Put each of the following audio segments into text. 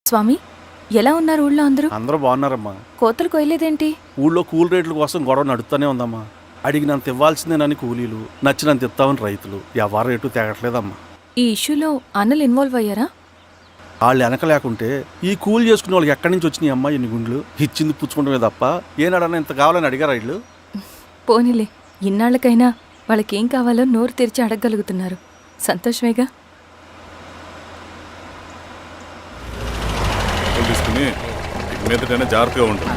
స్వామి, ఎలా ఉన్నారు ఊళ్ళో అందరూ? అందరూ బాగున్నారమ్మా. కోతలు కొయ్యలేదేంటి? ఊళ్ళో కూల్ రేట్ల కోసం గొడవ నడుస్తూనే ఉందమ్మా. అడిగినంత ఇవ్వాల్సిందేనని కూలీలు, నచ్చినంత ఇస్తామని రైతులు. ఎవరు రేటు తేగట్లేదమ్మా. ఈ ఇష్యూలో అన్నలు ఇన్వాల్వ్ అయ్యారా? వాళ్ళు వెనక లేకుంటే ఈ కూలి చేసుకునే వాళ్ళకి ఎక్కడి నుంచి వచ్చినాయి అమ్మా ఇన్ని గుండ్లు? ఇచ్చింది పుచ్చుకుంటమే తప్ప ఏనాడన్నా ఇంత కావాలని అడిగారు వీళ్ళు. పోనీలే, ఇన్నాళ్ళకైనా వాళ్ళకేం కావాలో నోరు తెరిచి అడగగలుగుతున్నారు. సంతోషమేగా. తీసుకుని మీదటైనా జాగ్రత్తగా ఉంటుంది.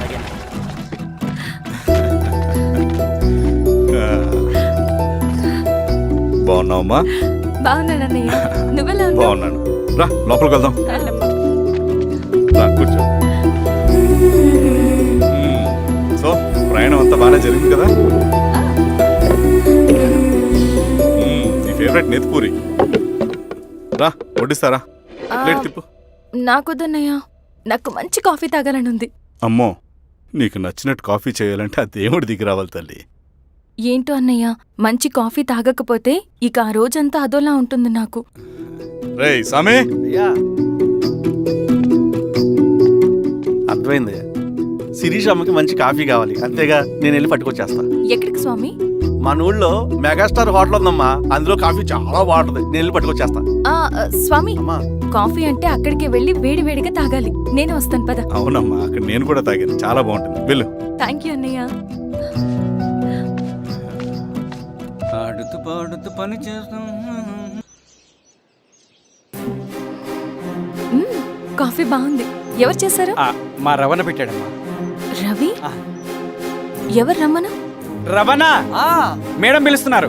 బాగున్నావమ్మా? బాగున్నానన్నయ్య, నువ్వెలా ఉన్నావు? బాగున్నాను. రా లోపలికి వెళ్దాం. రా కూర్చో. సో ప్రయాణం అంతా బాగానే జరిగింది కదా? నీ ఫేవరెట్ నెత్తిపూరి. రా వడ్డిస్తారా? ప్లేట్ తిప్పు. నాకొద్దన్నయ్య, నాకు మంచి కాఫీ తాగాలని ఉంది. అమ్మో, నీకు నచ్చినట్టు కాఫీ చేయాలంటే ఆ దేవుడి దిగి రావాలి తల్లి. ఏంటో అన్నయ్య, మంచి కాఫీ తాగకపోతే ఇక ఆ రోజంతా అదోలా ఉంటుంది నాకు. రేయ్ సామే, అయ్యా అర్థమైంది. శిరీష్ అమ్మకి మంచి కాఫీ కావాలి, అంతేగా నేను వెళ్ళి పట్టుకొచ్చేస్తా. ఎక్కడికి స్వామి? మన ఊళ్ళో మెగాస్టార్ హోటల్ ఉందమ్మా, అందులో కాఫీ చాలా బాగుంటుంది. నేను వెళ్ళి పట్టుకొచ్చేస్తా. స్వామి, అమ్మా కాఫీ అంటే అక్కడికి వెళ్ళి వేడి వేడిగా తాగాలి. నేను వస్తాను పద. అవునమ్మా, అక్కడ నేను కూడా తాగాను, చాలా బాగుంటుంది. వెళ్ళు. థ్యాంక్ యూ అన్నయ్య. ఆడుతూ పాడుతూ పని చేస్తాం. కాఫీ బాగుంది. ఎవరు చేశారు? మా రవణ పెట్టాడమ్మా. రవి? ఎవరు రమ్మను? రవణ మేడం పిలుస్తున్నారు.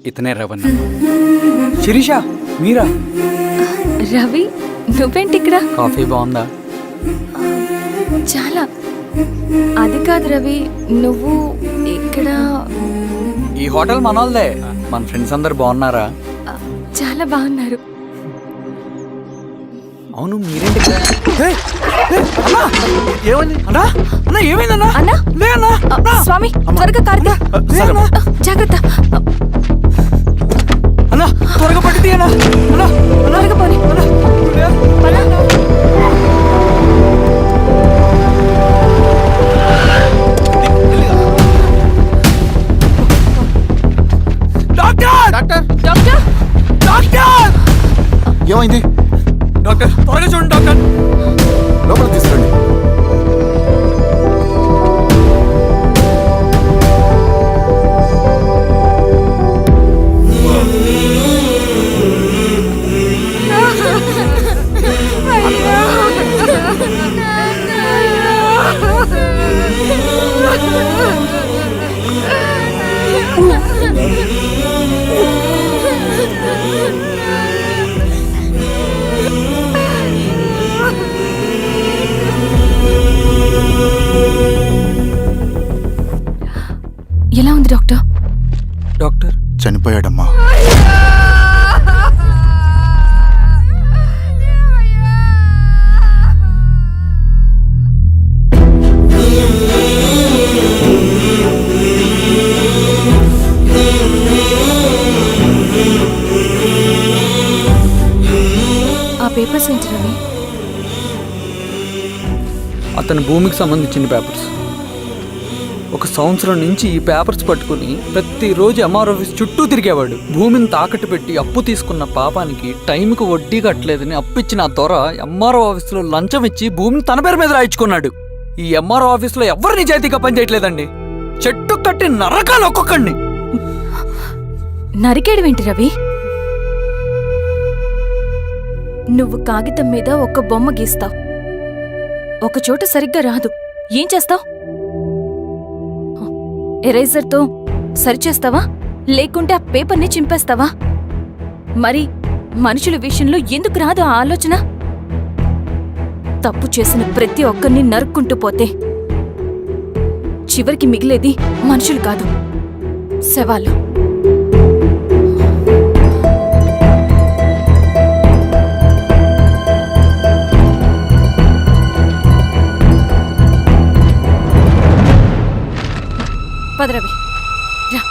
ఇతనే రవణ. శిరీష, మీరా? రవి, నువ్వేంటి ఇక్కడ? కాఫీ బాగుందా? చాలా. అది కాదు రవి, నువ్వు ఇక్కడ. ఈ హోటల్ మనోల్దే. మన ఫ్రెండ్స్ అందరు బాగున్నారా? చాలా బాగున్నారు. అవును, మీరేంటి ఇక్కడ? ఏమని అన్నా, అన్నా ఏమైందన్నా? అన్నా, లే అన్నా. స్వామి త్వరగా కారుగా. జాగ్రత్త అన్నా, త్వరగా పట్టితే అన్నా. అన్నా, త్వరగా పోనీ. పద. డాక్టర్! Doctor doctor, doctor! ఏమైంది? డాక్టర్ త్వరగా చూడండి డాక్టర్. లోపలికి తీసుకురండి. ఎలా ఉంది డాక్టర్? డాక్టర్ చనిపోయాడమ్మా. ఆ పేపర్స్ ఏంటి రవి? అతని భూమికి సంబంధించిన పేపర్స్. ఒక సంవత్సరం నుంచి ఈ పేపర్స్ పట్టుకుని ప్రతిరోజు ఎంఆర్ ఆఫీస్ చుట్టూ తిరిగేవాడు. భూమిని తాకట్టు పెట్టి అప్పు తీసుకున్న పాపానికి టైంకి వడ్డీ కట్టలేదని అప్పిచ్చిన ఆ దొర ఎంఆర్ఓ ఆఫీస్లో లంచం ఇచ్చి భూమిని తన పేరు మీద రాయించుకున్నాడు. ఈ ఎంఆర్ఓ ఆఫీస్లో ఎవరు నిజాయితీగా పనిచేయట్లేదండి. చెట్టు కట్టి నరకాలు ఒక్కొక్కడిని. నరికేయడమేంటి రవి? నువ్వు కాగితం మీద ఒక బొమ్మ గీస్తావు, ఒక చోట సరిగ్గా రాదు, ఏం చేస్తావు? ఎరేజర్తో సరిచేస్తావా, లేకుంటే ఆ పేపర్ని చింపేస్తావా? మరి మనుషుల విషయంలో ఎందుకు రాదు ఆ ఆలోచన? తప్పు చేసిన ప్రతి ఒక్కరిని నరుక్కుంటూ పోతే చివరికి మిగిలేది మనుషులు కాదు, శవాలు. పద రవి రా.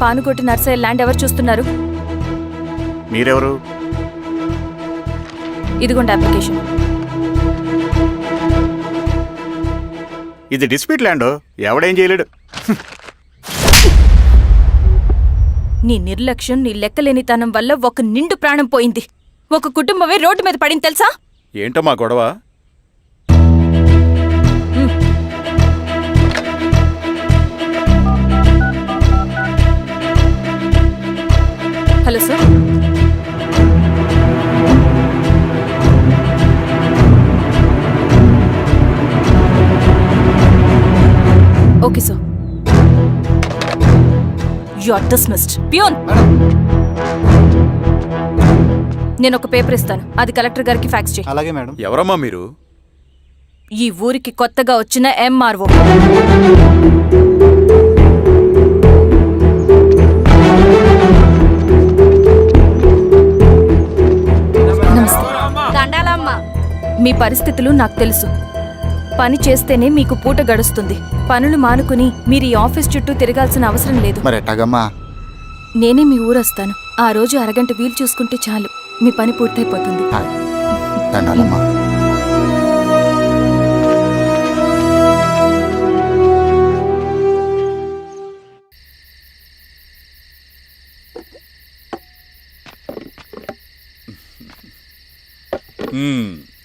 పానుకోటి నర్సయ్య ల్యాండ్ ఎవరు చూస్తున్నారు? మీరెవరు? ఇదిగోండి అప్లికేషన్. ఇది డిస్ప్యూట్ ల్యాండ్, ఎవడేం చేయలేడు. నీ నిర్లక్ష్యం, నీ లెక్కలేనితనం వల్ల ఒక నిండు ప్రాణం పోయింది. ఒక కుటుంబమే రోడ్డు మీద పడింది తెలుసా? ఏంటో మా గొడవ? Hello sir. Okay sir. You are dismissed. Peon, నేను ఒక పేపర్ ఇస్తాను, అది కలెక్టర్ గారికి ఫ్యాక్స్ చేయి. అలాగే మేడం. ఎవరమ్మా మీరు? ఈ ఊరికి కొత్తగా వచ్చిన ఎంఆర్ఓ. మీ పరిస్థితులు నాకు తెలుసు. పని చేస్తేనే మీకు పూట గడుస్తుంది. పనులు మానుకుని మీరు ఈ ఆఫీస్ చుట్టూ తిరగాల్సిన అవసరం లేదు. మరి ఎట్టాగమ్మా? నేనే మీ ఊరొస్తాను. ఆ రోజు అరగంట వీలు చూసుకుంటే చాలు, మీ పని పూర్తయిపోతుంది. దండాలమ్మా.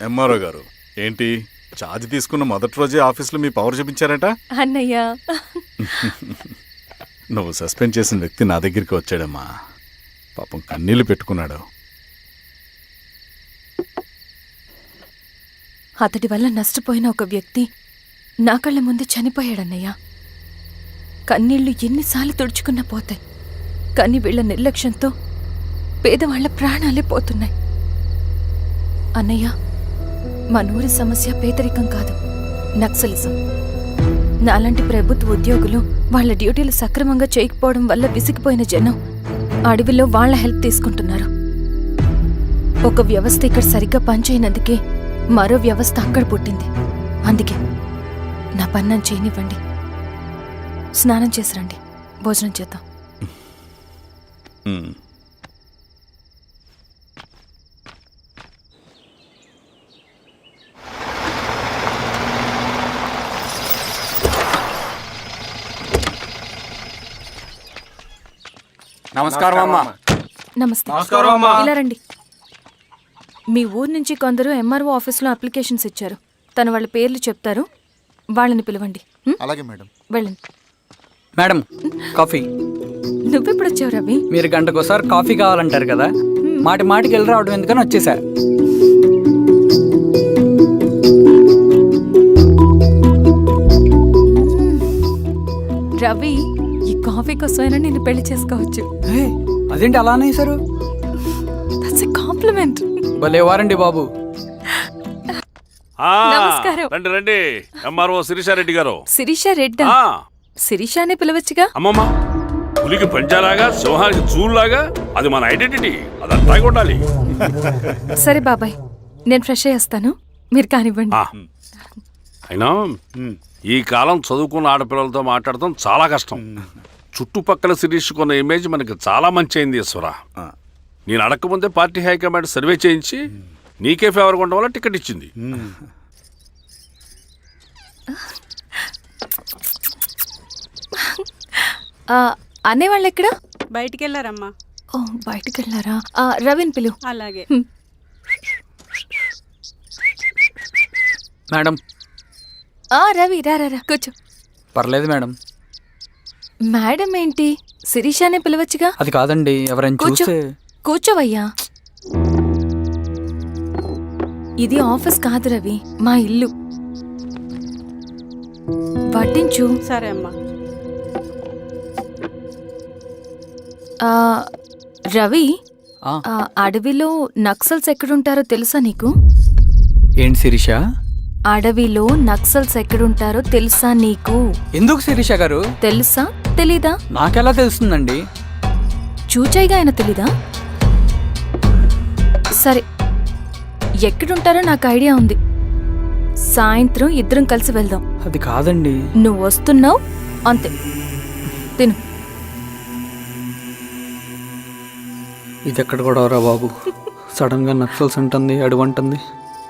ఎంఆర్ఓ గారు, ఏంటి ఛార్జ్ తీసుకున్న మొదటి రోజే ఆఫీస్లో మీ పవర్ చూపించారట? అన్నయ్య, నువ్వు సస్పెండ్ చేసిన వ్యక్తి నా దగ్గరికి వచ్చాడమ్మా. పాపం కన్నీళ్లు పెట్టుకున్నాడు. అతడి వల్ల నష్టపోయిన ఒక వ్యక్తి నా కళ్ళ ముందు చనిపోయాడన్నయ్య. కన్నీళ్లు ఎన్నిసార్లు తుడుచుకున్నా పోతాయి, కానీ వీళ్ళ నిర్లక్ష్యంతో పేదవాళ్ల ప్రాణాలే పోతున్నాయి. అన్నయ్య, మా నూరి సమస్య పేదరికం కాదు, నక్సలిజం. నాలాంటి ప్రభుత్వ ఉద్యోగులు వాళ్ళ డ్యూటీలు సక్రమంగా చేయకపోవడం వల్ల విసిగిపోయిన జనం అడవిలో వాళ్ల హెల్ప్ తీసుకుంటున్నారు. ఒక వ్యవస్థ ఇక్కడ సరిగ్గా పనిచేయనందుకే మరో వ్యవస్థ అక్కడ పుట్టింది. అందుకే నా పన్నం చేయనివ్వండి. స్నానం చేసి రండి, భోజనం చేద్దాం. నమస్కారం అమ్మా. నమస్తే. ఇలా రండి. మీ ఊరు నుంచి కొందరు ఎంఆర్ఓ ఆఫీస్లో అప్లికేషన్స్ ఇచ్చారు. తను వాళ్ళ పేర్లు చెప్తారు, వాళ్ళని పిలవండి. అలాగే మేడం. వెళ్ళండి. Madam, coffee. నువ్వెప్పుడు వచ్చావు రవి? మీరు గంటకోసారి కాఫీ కావాలంటారు కదా, మాటి మాటికి వెళ్ళి రావడం ఎందుకని వచ్చేసా. రవి, ఈ కాఫీ కోసమైనా నేను పెళ్లి చేసుకోవచ్చు. అదేంటి అలా అనేసారు? That's a compliment. భలే వారండి బాబు. నమస్కారం. రండి రండి. ఎంఆర్ఓ శిరీషారెడ్డి గారు. శిరీష రెడ్డా? శిరీష అనే పిలవచ్చుగా. అమ్మమ్మ, పులికి పంజాలాగా సింహానికి జూలాగా అది మన ఐడెంటిటీ, అదంతా ఉండాలి. సరే బాబాయ్, నేను ఫ్రెష్ అయ్యేస్తాను, మీరు కానివ్వండి. అయినా ఈ కాలం చదువుకున్న ఆడపిల్లలతో మాట్లాడటం చాలా కష్టం. చుట్టుపక్కల శిరీష్ కొన్న ఇమేజ్ మనకి చాలా మంచి అయింది ఈశ్వరా. నేను అడగకముందే పార్టీ హైకమాండ్ సర్వే చేయించి నీకే ఫేవర్గా ఉండడం వల్ల టికెట్ ఇచ్చింది. అనేవాళ్ళు ఎక్కడ? బయటికి వెళ్ళారమ్మా. ఓ, బయటికి వెళ్ళారా? రవిని పిలు. అలాగే. మేడం. రవి రా రా రా, కూర్చో. పర్లేదు మేడం. మేడం ఏంటి, శిరీషానే పిలవచ్చుగా. అది కాదండి, ఎవరైనా కూర్చో. చూస్తే. కూర్చోవయ్యా. ఇది ఆఫీస్ కాదు రవి, మా ఇల్లు. వడ్డించు. సరే అమ్మా. రవి, అడవిలో నక్సల్స్ ఎక్కడుంటారో తెలుసా నీకు? ఏంటి శిరీష? అడవిలో నక్సల్స్ ఎక్కడుంటారో తెలుసా నీకు? ఎందుకు శిరీష గారు? తెలుసా తెలీదా? నాకెలా తెలుస్తుందండి? చూచాయిగా ఆయన తెలీదా? సరే, ఎక్కడుంటారో నాకు ఐడియా ఉంది. సాయంత్రం ఇద్దరం కలిసి వెళ్దాం. అది కాదండి. నువ్వు వస్తున్నావు అంతే. తిను. ఇది ఎక్కడ గొడవరా బాబు? సడన్గా నక్సల్స్ అంటుంది, అడువంటుంది.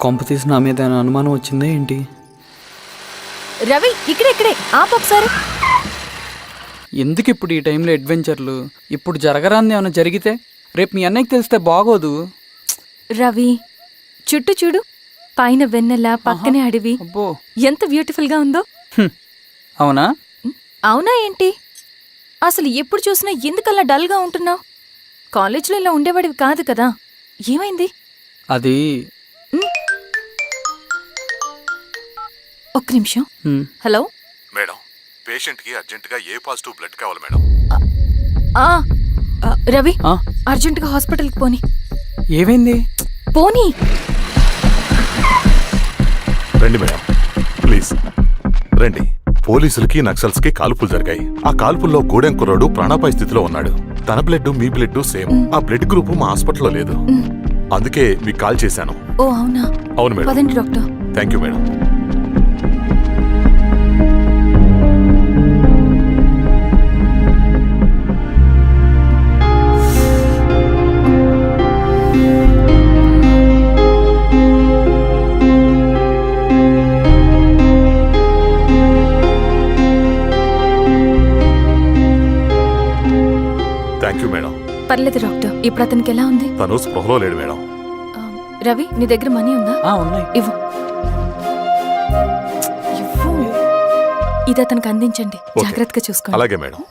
కొంప తీసి నా మీద ఏమైనా అనుమానం వచ్చిందా ఏంటి? రవి, ఇక్కడే ఆపొకసారి. ఎందుకు ఇప్పుడు ఈ టైంలో అడ్వెంచర్లు? ఇప్పుడు జరగరాంది ఏమైనా జరిగితే రేపు మీ అన్నయ్యకి తెలిస్తే బాగోదు. రవి, చుట్టూ చూడు. పైన వెన్నెల, పక్కనే అడవి. అబ్బో, ఎంత బ్యూటిఫుల్ గా ఉందో. అవునా? అవునా ఏంటి? అసలు ఎప్పుడు చూసినా ఎందుకలా డల్ గా ఉంటున్నావు? కాలేజీలో ఇలా ఉండేవాడివి కాదు కదా, ఏమైంది? అది ఒక్క నిమిషం. హలో మేడం, పేషెంట్కి అర్జెంటుగా ఏ పాజిటివ్ బ్లడ్ కావాలి మేడం. రవి, ఆ? అర్జెంటుగా హాస్పిటల్కి పోని. ఏమైంది? పోనీ. రండి మేడం, ప్లీజ్ రండి. పోలీసులకి నక్సల్స్కి కాల్పులు జరిగాయి. ఆ కాల్పుల్లో గూడెం కుర్రాడు ప్రాణాపాయ స్థితిలో ఉన్నాడు. తన బ్లడ్ మీ బ్లడ్ సేమ్. ఆ బ్లడ్ గ్రూప్ మా హాస్పిటల్లో లేదు. అందుకే మీకు కాల్ చేశాను. ఓ అవునా? అవును మేడం. పదండి doctor. Thank you madam. Thank you madam. పర్లేదు డాక్టర్. ఇప్పుడు అతనికి ఎలా ఉంది? తను స్పృహలో లేడు మేడం. రవి, నీ దగ్గర మనీ ఉందా? ఉన్నాయి. ఇవ్వు. ఇది అతనికి అందించండి. ఓకే. జాగ్రత్తగా చూసుకోండి. అలాగే మేడం.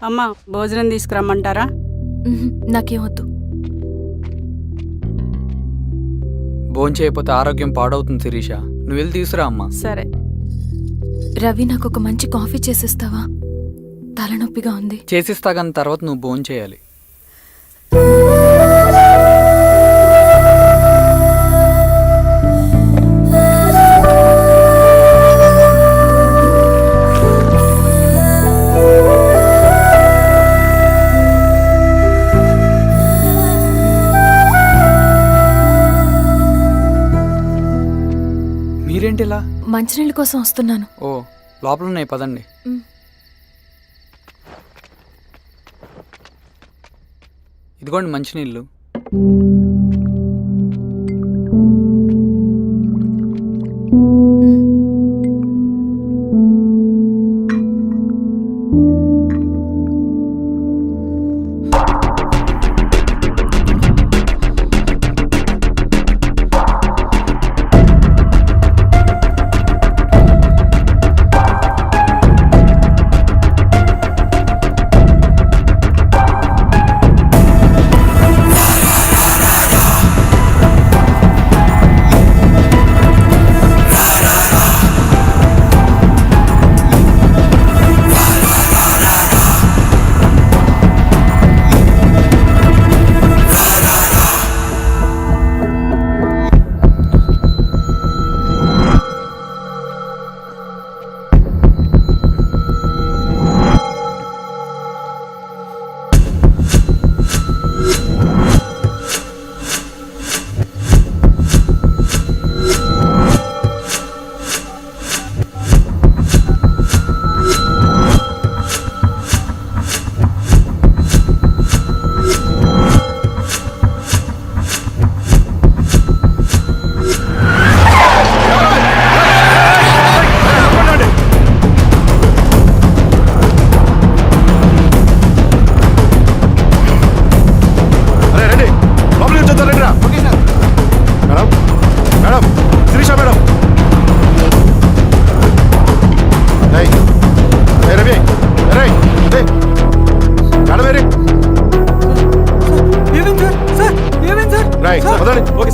అమ్మా, భోజనం తీసుకురమ్మంటారా? నాకేం వద్దు. భోంచేయకపోతే ఆరోగ్యం పాడవుతుంది శిరీష. నువ్వు వెళ్ళి తీసురా అమ్మా. సరే. రవి, నాకు ఒక మంచి కాఫీ చేసిస్తావా? తలనొప్పిగా ఉంది. చేసిస్తా కానీ తర్వాత నువ్వు భోంచేయాలి. మీరేంటిలా? మంచినీళ్ళ కోసం వస్తున్నాను. ఓ, లోపలున్నాయి, పదండి. ఇదిగోండి మంచినీళ్ళు.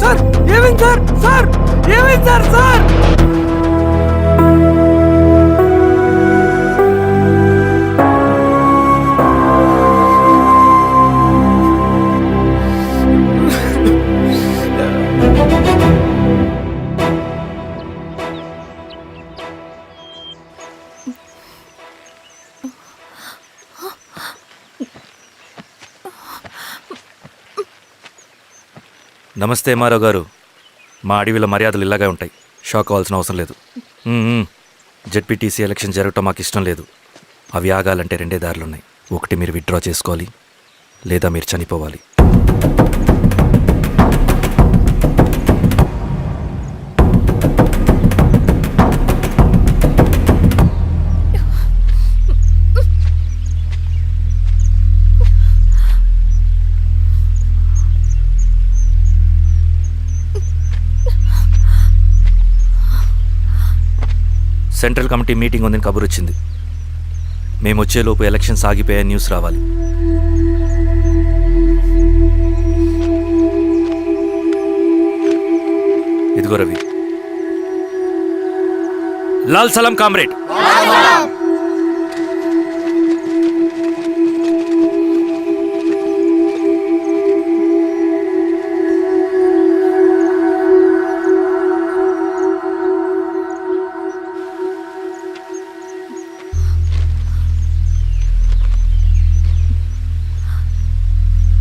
సార్ ఏమైంది సార్? సార్ ఏమైంది సార్? సార్ నమస్తే ఎంఆర్ఓ గారు. మా అడవిలో మర్యాదలు ఇలాగే ఉంటాయి. షాక్ అవ్వాల్సిన అవసరం లేదు. జెడ్పీటీసీ ఎలక్షన్ జరగటం మాకు ఇష్టం లేదు. అవి ఆగాలంటే 2 దారులున్నాయి. ఒకటి మీరు విత్డ్రా చేసుకోవాలి, లేదా మీరు చనిపోవాలి. సెంట్రల్ కమిటీ మీటింగ్ ఉందని కబురు వచ్చింది. మేము వచ్చేలోపు ఎలక్షన్స్ ఆగిపోయే న్యూస్ రావాలి. ఇదిగో రవి. లాల్ సలాం కామ్రేడ్.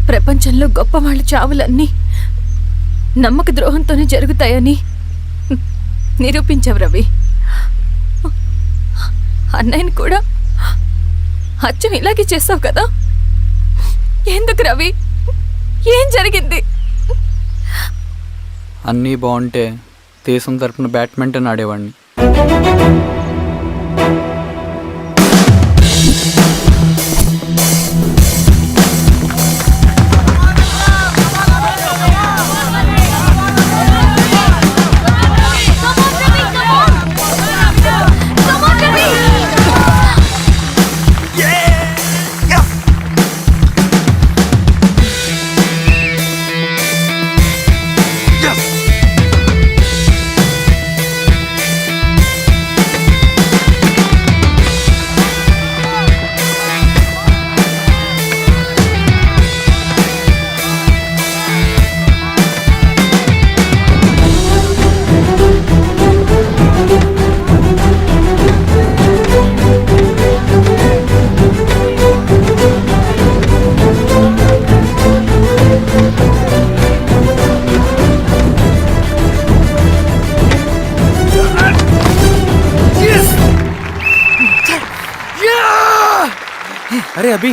ప్రపంచంలో గొప్పవాళ్ళ చావులన్నీ నమ్మక ద్రోహంతోనే జరుగుతాయని నిరూపించావు రవి. అన్నయ్యని కూడా అచ్చం ఇలాగే చేస్తావు కదా? ఎందుకు రవి? ఏం జరిగింది? అన్నీ బాగుంటే దేశం తరపున బ్యాడ్మింటన్ ఆడేవాడిని. అరే అభి,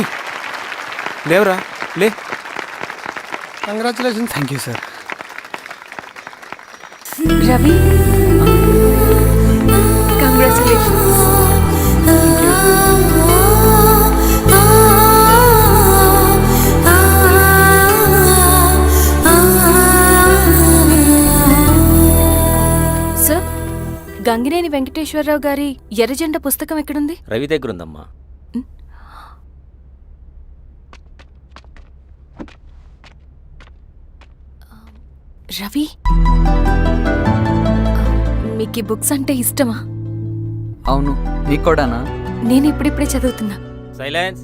లేవరా, లే. Congratulation. Thank you sir. Ravi, congratulations. Sir, Gangineni Venkateswararao గారి ఎర్రజెండా పుస్తకం ఎక్కడుంది? రవి దగ్గర ఉందమ్మా. రవి, మీకు ఈ బుక్స్ అంటే ఇష్టమా? అవును, నీకు కూడానా? నేను ఇప్పుడిప్పుడే చదువుతున్నా. సైలెన్స్.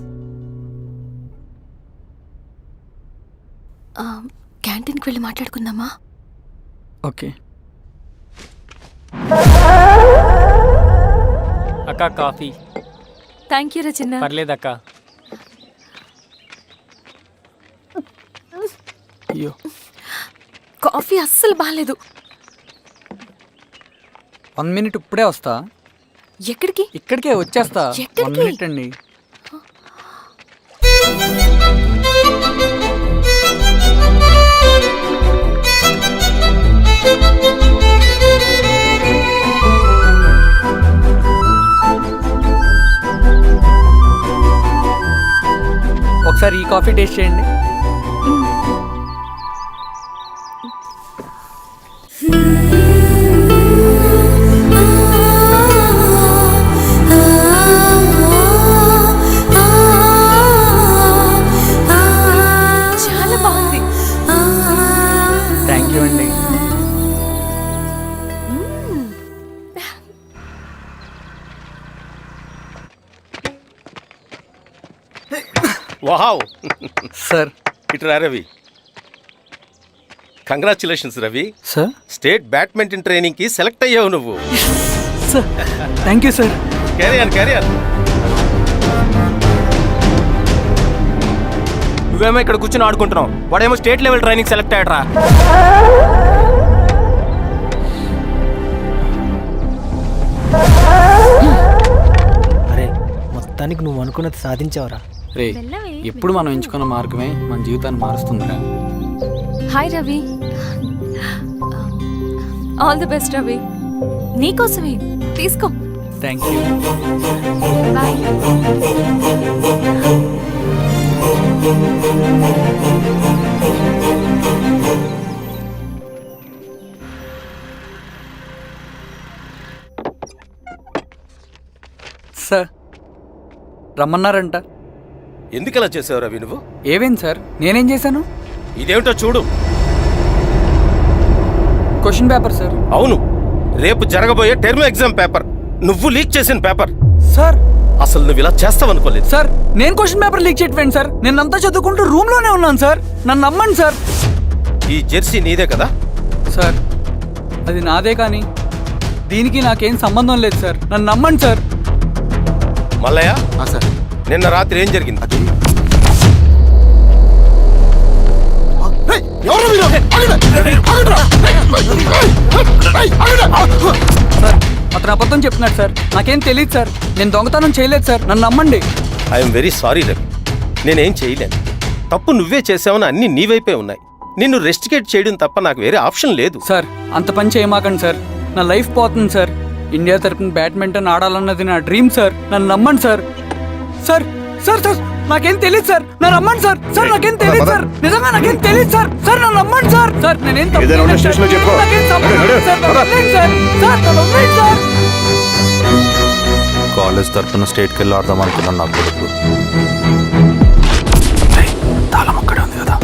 క్యాంటీన్కి వెళ్ళి మాట్లాడుకుందామా? ఓకే. అక్క కాఫీ. థ్యాంక్ యూ రచన. పర్లేదక్క. అయ్యో, కాఫీ అస్సలు బాగాలేదు. 1 minute ఇప్పుడే వస్తా. ఎక్కడికి? ఇక్కడికే వచ్చేస్తా. 1 minute అండి. ఒకసారి ఈ కాఫీ టేస్ట్ చేయండి. చాలా బాగుంది. థ్యాంక్ యూ అండి. Wow sir. ఇట్రా Ravi. Congratulations Ravi. Sir, state badminton training కి సెలెక్ట్ అయ్యావు నువ్వు. Sir thank you sir. క్యారియర్ నువ్వేమో ఇక్కడ కూర్చొని ఆడుకుంటున్నావు, వాడేమో స్టేట్ లెవెల్ ట్రైనింగ్ సెలెక్ట్ అయ్యాడ్రా. అరే మొత్తానికి నువ్వు అనుకున్నది సాధించావురా. రే ఎప్పుడు మనం ఎంచుకున్న మార్గమే మన జీవితాన్ని మారుస్తుందిరా. Hi Ravi. All the best Ravi. నీకోసమే తీసుకో. Thank you. బాయ్. సార్ రమ్మన్నారంట. ఎందుకు ఇలా చేసావు రవి నువ్వు? ఏవేంటి సార్, నేనేం చేశాను? ఇదేమిటో చూడు. Question paper sir. అవును, రేపు జరగబోయే టర్మ్ ఎగ్జామ్ పేపర్. నువ్వు లీక్ చేసిన పేపర్. సార్ అసలు నువ్వు ఇలా చేస్తావనుకోలేదు. సార్ నేను క్వశ్చన్ పేపర్ లీక్ చేయట్లేండి సార్. నేను అంతా చదువుకుంటూ రూమ్ లోనే ఉన్నాను సార్. నన్ను నమ్మండి సార్. ఈ జెర్సీ నీదే కదా? సార్ అది నాదే, కానీ దీనికి నాకేం సంబంధం లేదు సార్. నన్ను నమ్మండి సార్. మల్లయ్య, సార్ నిన్న రాత్రి ఏం జరిగింది? సార్ అతను అబద్ధం చెప్తున్నాడు సార్. నాకేం తెలియదు సార్. నేను దొంగతనం చేయలేదు సార్. నన్ను నమ్మండి. ఐఎమ్ వెరీ సారీ రవి, నేనేం చేయలేను. తప్పు నువ్వే చేసావని అన్ని నీ వైపే ఉన్నాయి. నిన్ను రెస్టికేట్ చేయడం తప్ప నాకు వేరే ఆప్షన్ లేదు. సార్ అంత పని చేయమాకండి సార్. నా లైఫ్ పోతుంది సార్. ఇండియా తరపున బ్యాడ్మింటన్ ఆడాలన్నది నా డ్రీమ్ సార్. నన్ను నమ్మండి సార్. సార్ సార్ సార్ నాకేం తెలియదు సార్. నన్ను నమ్మండి సార్. సార్ నాకేం తెలియదు సార్. నిజంగా నాకేం తెలియదు సార్. సార్ నన్ను నమ్మండి సార్. సార్ నేనేం తప్పు ఏదైనా ఉంటే చేయలేదు సార్. స్టేషన్లో చెప్పు. నాకేం సంబంధం లేదు సార్. నన్ను వదిలేయండి సార్. సార్ నన్ను వదిలేయండి సార్. కాలేజ్ తరఫున స్టేట్కి వెళ్ళి ఆడదాం అనుకున్నాను. నా కొడుకు తాళం అక్కడే ఉంది కదా.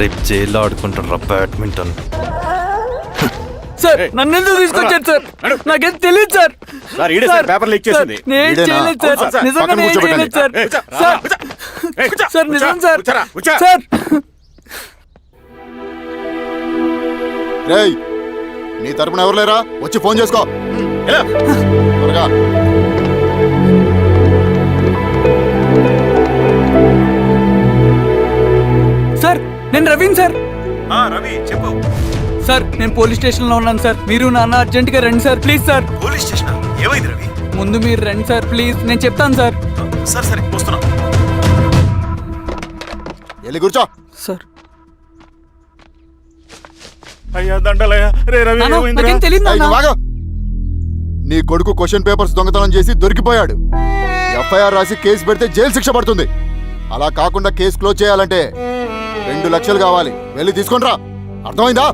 రేపు జైల్లో ఆడుకుంటారా బ్యాడ్మింటన్? సార్ నన్ను ఎందుకు తీసుకొచ్చారు సార్? నాకేం తెలియదు సార్. సార్, ఈడే సార్ పేపర్ లీక్ చేసింది. సార్, నేను ఈడేనా? చేయలేదు సార్. అవును సార్. నిజంగా పక్కన నేను కూర్చోబెట్టండి. చేయలేదు సార్. సార్ సార్ నిజం సార్. సార్ రేయ్, నీ తరపున ఎవరు లేరా? వచ్చి ఫోన్ చేసుకో త్వరగా. సార్ నేను రవీన్ సార్. రవి చెప్పు. సార్ నేను పోలీస్ స్టేషన్లో ఉన్నాను సార్. మీరు నాన్న అర్జెంటుగా రండి sir. Please sir. Police station ఏమైంది రవి? ముందు మీరు రండి సార్ ప్లీజ్. నేను చెప్తాను సార్. సరే సరే వస్తున్నా. వెళ్ళి కూర్చో. సార్ అయ్యా దండలయ్య. రే రవి, నాన్న, ఏమైందిరా? నాకేం తెలియదు ఏయ్, నాన్న. నువ్వు ఆగు. నీ కొడుకు క్వశ్చన్ పేపర్స్ దొంగతనం చేసి దొరికిపోయాడు. ఎఫ్ఐఆర్ రాసి కేసు పెడితే జైలు శిక్ష పడుతుంది. అలా కాకుండా కేసు క్లోజ్ చేయాలంటే 2 లక్షలు కావాలి. వెళ్ళి తీసుకుంట్రా. అర్థమైందా?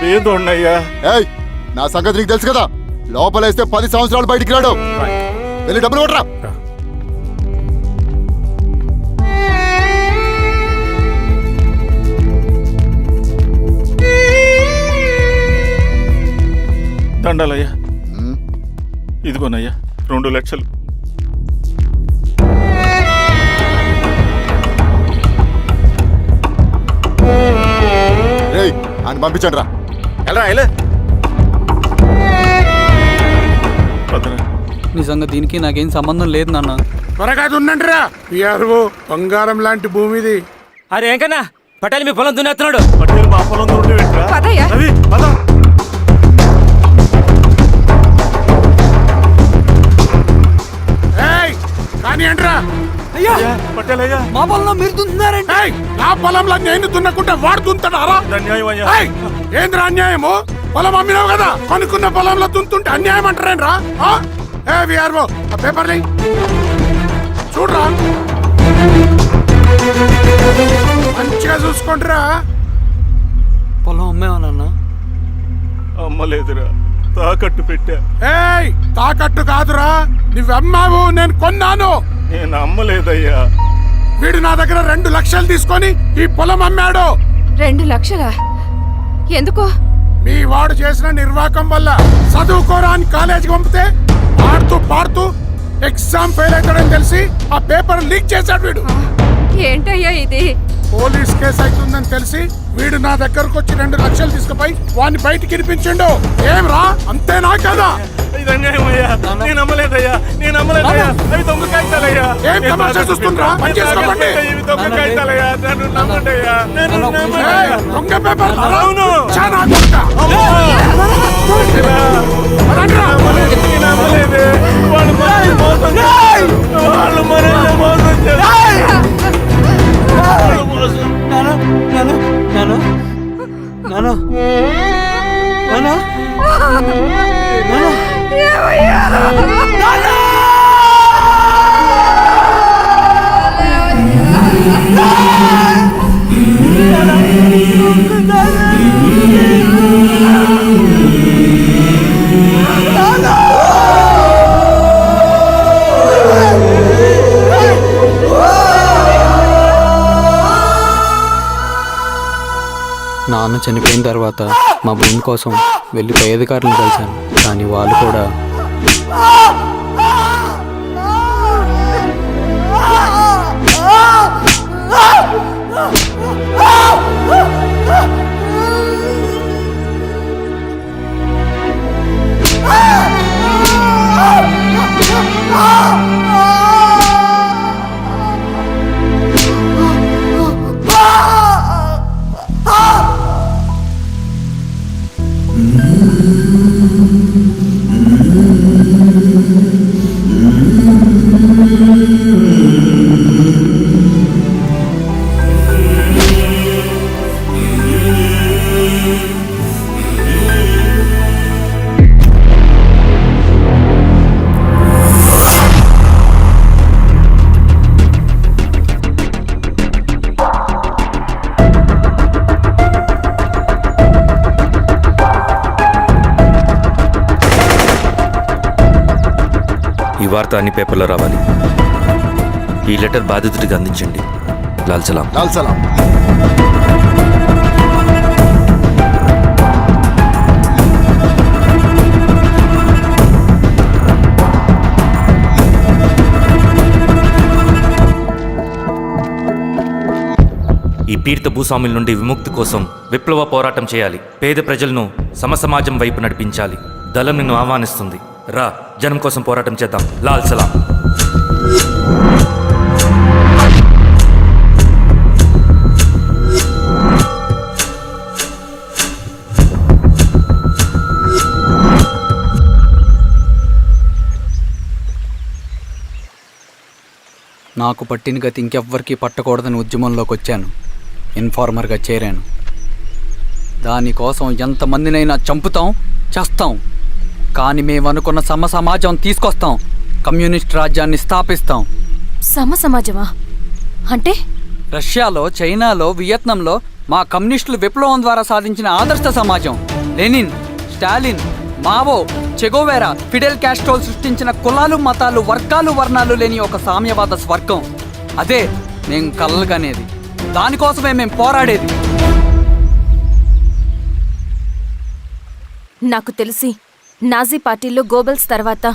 ఏదోన్నయ్యా. ఏయ్, నా సంగతి నీకు తెలుసు కదా. లోపలేస్తే 10 సంవత్సరాలు బయటికి రాడు. వెళ్ళి డబ్బులు కొట్టరా. దండాలయ్యా. ఇదిగోనయ్యా 2 లక్షలు. రేయ్, ఆయన పంపించండి రా. వెళ్ళరా. నిజంగా దీనికి నాకేం సంబంధం లేదు నాన్న. త్వరగా దున్నండిరా. పిఆర్ఓ బంగారం లాంటి భూమిది. అరే ఏంకన్నా పటేల్ మీ పొలం దున్నేస్తున్నాడు. పటేల్ మా పొలం దూరం పెట్టరా? పదయ్యా. రవి పద. కానీ ఏంట్రా? అయ్యా పటేల్ అయ్యా. మా పొలంలో మీరు దున్నుతున్నారండి. నా పొలంలో నేను దున్నకుంటే వాడు దున్నుతాడారా? అన్యాయం అయ్యా. ఏంద్రా అన్యాయము? పొలం అమ్మినావు కదా, కొనుక్కున్న పొలంలో దున్నుతుంటే అన్యాయం అంటారేంట్రా? ఏ విఆర్ఓ ఆ పేపర్లే చూడరా. మంచిగా చూసుకుంటారా. పొలం అమ్మేవా నాన్న? అమ్మలేదురా, తాకట్టు పెట్టా. ఏయ్, తాకట్టు కాదురా, నువ్వమ్మావు, నేను కొన్నాను. నేను అమ్మలేదయ్యా. వీడు నా దగ్గర 2 లక్షలు తీసుకొని ఈ పొలం అమ్మాడు. 2 లక్షలా? ఎందుకో? మీ వాడు చేసిన నిర్వాకం వల్ల చదువుకోరాని కాలేజీకి పంపితే ఆడుతూ పాడుతూ ఎగ్జామ్ ఫెయిల్ అవుతాడని తెలిసి ఆ పేపర్ లీక్ చేశాడు వీడు. ఏంటయ్యా ఇది? పోలీస్ కేసు అవుతుందని తెలిసి వీడు నా దగ్గరకు వచ్చి 2 లక్షలు తీసుకుపోయి వాడిని బయటికి వినిపించిండు. ఏం రా, అంతేనా కదా? ఏం తమాషా చూస్తుండ్రా? పని చేసుకోకండి. ఏయ్, దొంగ పేపర్ చాలా కొడతా. పదండ్రా. నాన్న చనిపోయిన తర్వాత మా భూమి కోసం వెళ్ళి పై అధికారులను కలిశాను, కానీ వాళ్ళు కూడా ఈ వార్త అన్ని పేపర్లో రావాలి. ఈ లెటర్ బాధితుడికి అందించండి. లాల్ సలాం. లాల్ సలాం. ఈ పీడిత భూస్వాముల నుండి విముక్తి కోసం విప్లవ పోరాటం చేయాలి. పేద ప్రజలను సమసమాజం వైపు నడిపించాలి. దళం నిన్ను ఆహ్వానిస్తుంది. రా, జనం కోసం పోరాటం చేద్దాం. లాల్ సలాం. నాకు పట్టిన గతి ఇంకెవ్వరికీ పట్టకూడదని ఉద్యమంలోకి వచ్చాను. ఇన్ఫార్మర్గా చేరాను. దానికోసం ఎంతమందినైనా చంపుతాం, చేస్తాం. కానీ మేము అనుకున్న సమాజం తీసుకొస్తాం. కమ్యూనిస్ట్ రాజ్యాన్ని స్థాపిస్తాం. సమాజమా అంటే? రష్యాలో, చైనాలో, వియత్నంలో మా కమ్యూనిస్టులు విప్లవం ద్వారా సాధించిన ఆదర్శ సమాజం. Lenin, Stalin, Mao, Che Guevara, Fidel Castro సృష్టించిన కులాలు, మతాలు, వర్గాలు, వర్ణాలు లేని ఒక సామ్యవాద స్వర్గం. అదే మేము కలలుగనేది. దానికోసమే మేము పోరాడేది. నాకు తెలిసి నాజీ పార్టీలో గోబెల్స్ తర్వాత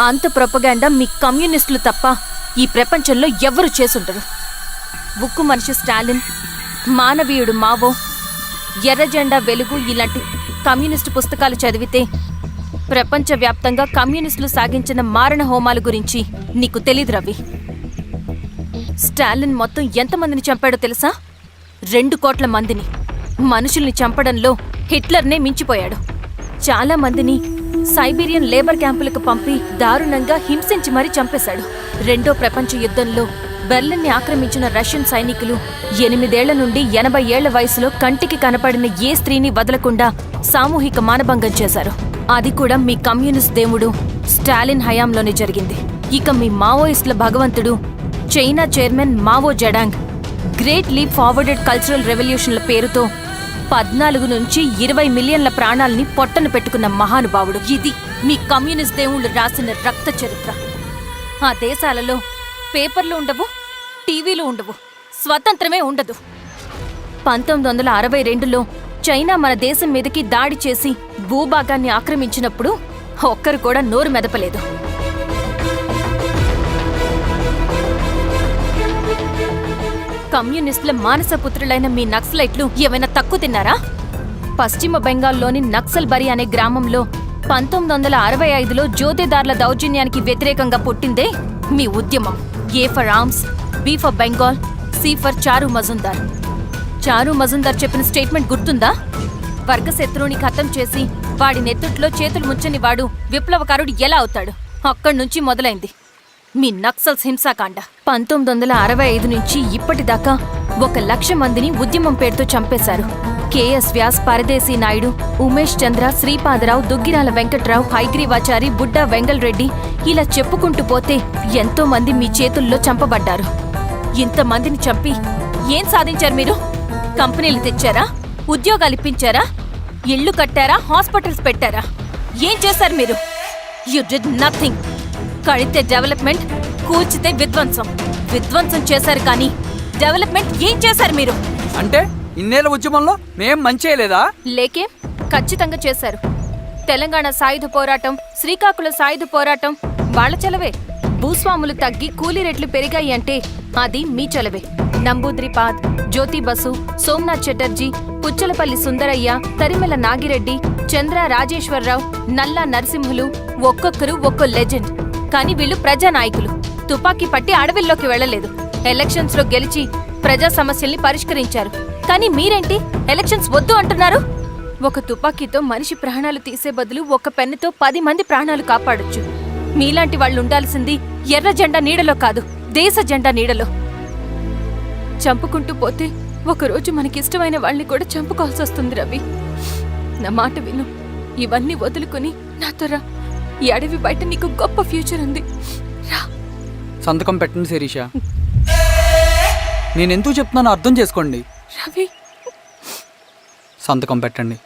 అంత ప్రొపగాండా మీ కమ్యూనిస్టులు తప్ప ఈ ప్రపంచంలో ఎవ్వరూ చేసుండరు. ఉక్కు మనిషి స్టాలిన్, మానవీయుడు మావో, ఎర్ర జెండా వెలుగు ఇలాంటి కమ్యూనిస్టు పుస్తకాలు చదివితే ప్రపంచవ్యాప్తంగా కమ్యూనిస్టులు సాగించిన మారణ హోమాల గురించి నీకు తెలీదు రవి. స్టాలిన్ మొత్తం ఎంతమందిని చంపాడో తెలుసా? 2 కోట్ల మందిని. మనుషుల్ని చంపడంలో హిట్లర్నే మించిపోయాడు. చాలా మందిని సైబీరియన్ లేబర్ క్యాంపులకు పంపి దారుణంగా హింసించి మరీ చంపేశాడు. 2వ ప్రపంచ యుద్ధంలో బెర్లిన్ని ఆక్రమించిన రష్యన్ సైనికులు 8 ఏళ్ల నుండి 80 ఏళ్ల వయసులో కంటికి కనపడిన ఏ స్త్రీని వదలకుండా సామూహిక మానభంగం చేశారు. అది కూడా మీ కమ్యూనిస్ట్ దేవుడు స్టాలిన్ హయాంలోనే జరిగింది. ఇక మీ మావోయిస్టుల భగవంతుడు China chairman Mao Zedong great leap forward and cultural రెవల్యూషన్ల పేరుతో 14 నుంచి 20 మిలియన్ల ప్రాణాలని పొట్టన పెట్టుకున్న మహానుభావుడు. ఇది మీ కమ్యూనిస్ట్ దేవుళ్ళు రాసిన రక్త చరిత్ర. ఆ దేశాలలో పేపర్లు ఉండవు, టీవీలు ఉండవు, స్వతంత్రమే ఉండదు. 1962లో చైనా మన దేశం మీదకి దాడి చేసి భూభాగాన్ని ఆక్రమించినప్పుడు ఒక్కరు కూడా నోరు మెదపలేదు. కమ్యూనిస్టుల మానసపుత్రులైన మీ నక్సలైట్లు ఏమైనా తక్కువ తిన్నారా? పశ్చిమ బెంగాల్లోని నక్సల్బరి అనే గ్రామంలో 1965లో జోతేదార్ల దౌర్జన్యానికి వ్యతిరేకంగా పుట్టిందే మీ ఉద్యమం. A for arms, B for Bengal, C for Charu Majumdar. చారు మజుందార్ చెప్పిన స్టేట్మెంట్ గుర్తుందా? వర్గశత్రువుని ఖతం చేసి వాడి నెత్తుట్లో చేతులు ముంచని వాడు విప్లవకారుడు ఎలా అవుతాడు? అక్కడి నుంచి మొదలైంది మీ నక్సల్స్ హింసాకాండ. 1965 నుంచి ఇప్పటిదాకా 1,00,000 మందిని ఉద్యమం పేరుతో చంపేశారు. కేఎస్ వ్యాస్, పరదేశీ నాయుడు, ఉమేష్ చంద్ర, శ్రీపాదరావు, దుగ్గిరాల వెంకట్రావు, హైగ్రీవాచారి, బుడ్డా వెంగల్ రెడ్డి, ఇలా చెప్పుకుంటూ పోతే ఎంతో మంది మీ చేతుల్లో చంపబడ్డారు. ఇంతమందిని చంపి ఏం సాధించారు మీరు? కంపెనీలు తెచ్చారా? ఉద్యోగాలు ఇప్పించారా? ఇళ్లు కట్టారా? హాస్పిటల్స్ పెట్టారా? ఏం చేశారు మీరు? You did nothing. కడితే డెవలప్మెంట్, కూల్చితే విధ్వంసం. విధ్వంసం చేశారు కానీ డెవలప్మెంట్ ఏం చేశారు మీరు? అంటే ఇన్నేళ్ల ఉద్యమంలో మేం మంచి చేయలేదా? లేకే, ఖచ్చితంగా చేశారు. తెలంగాణ సాయుధ పోరాటం, శ్రీకాకుళం సాయుధ పోరాటం వాళ్ళ చలవే. భూస్వాములు తగ్గి కూలీ రేట్లు పెరిగాయి అంటే అది మీ చలవే. నంబూద్రిపాద్, జ్యోతి బసు, సోమనాథ్ చటర్జీ, పుచ్చలపల్లి సుందరయ్య, తరిమెల నాగిరెడ్డి, చంద్ర రాజేశ్వరరావు, నల్లా నరసింహులు ఒక్కొక్కరు ఒక్కో లెజెండ్. కానీ వీళ్ళు ప్రజానాయకులు. తుపాకీ పట్టి అడవిల్లోకి వెళ్లలేదు. ఎలక్షన్స్ లో గెలిచి ప్రజా సమస్యల్ని పరిష్కరించారు. కానీ మీరేంటి ఎలక్షన్స్ వద్దు అంటున్నారు? ఒక తుపాకీతో మనిషి ప్రాణాలు తీసే బదులు ఒక పెన్నుతో 10 మంది ప్రాణాలు కాపాడొచ్చు. మీలాంటి వాళ్ళు ఉండాల్సింది ఎర్ర జెండా నీడలో కాదు, దేశ జెండా నీడలో. చంపుకుంటూ పోతే ఒకరోజు మనకిష్టమైన వాళ్ళని కూడా చంపుకోవాల్సి వస్తుంది రవి. నా మాట విను. ఇవన్నీ వదులుకుని నాతో రా. ఈ అడవి బయట నీకు గొప్ప ఫ్యూచర్ ఉంది. రా. సంతకం పెట్టండి శిరీష. నేనెందుకు చెప్తున్నానో అర్థం చేసుకోండి. రవి, సంతకం పెట్టండి.